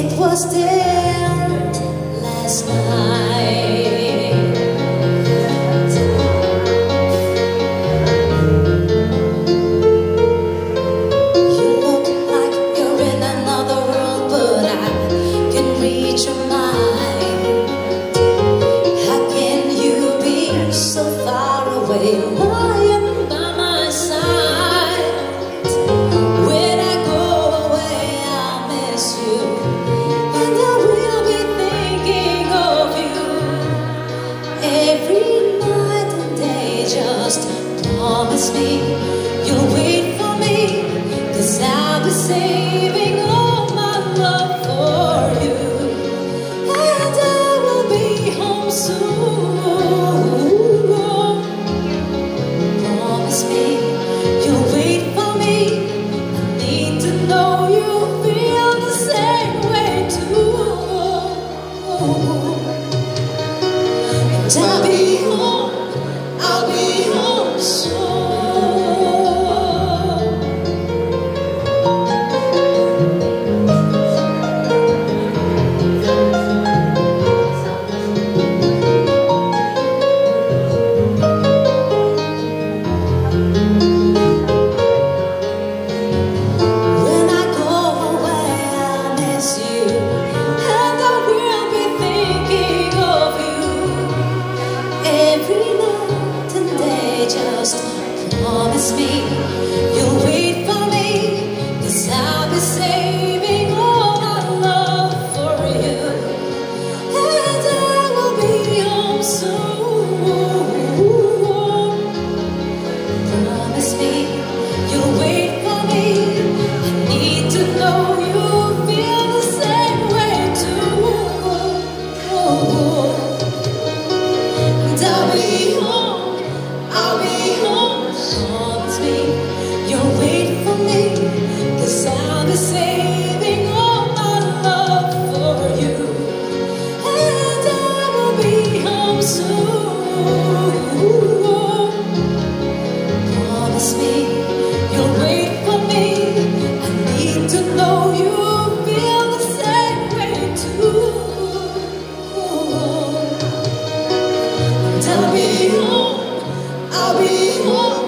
It was there last night. You look like you're in another world, but I can reach your mind. How can you be so far away, lying by my side? When I go away, I'll miss you, and I will be thinking of you every night and day. Just promise me you'll wait for me, 'cause I'll be saving all my love for you, and I will be home soon. Promise me you'll wait for me. I need to know you feel the same way too. And I'll be home soon. When I go away, I'll miss you, and I will be thinking of you every night and day. Just promise me you'll wait for me, 'cause I'll be saving all my love for you, and I will be home soon. Promise me you'll wait for me. I need to know you feel the same way too. And I'll be home. Promise me you'll wait for me, 'cause I'll be saving all my love for you, and I will be home soon. Promise me you'll wait for me. I need to know you feel the same way too. And I'll be home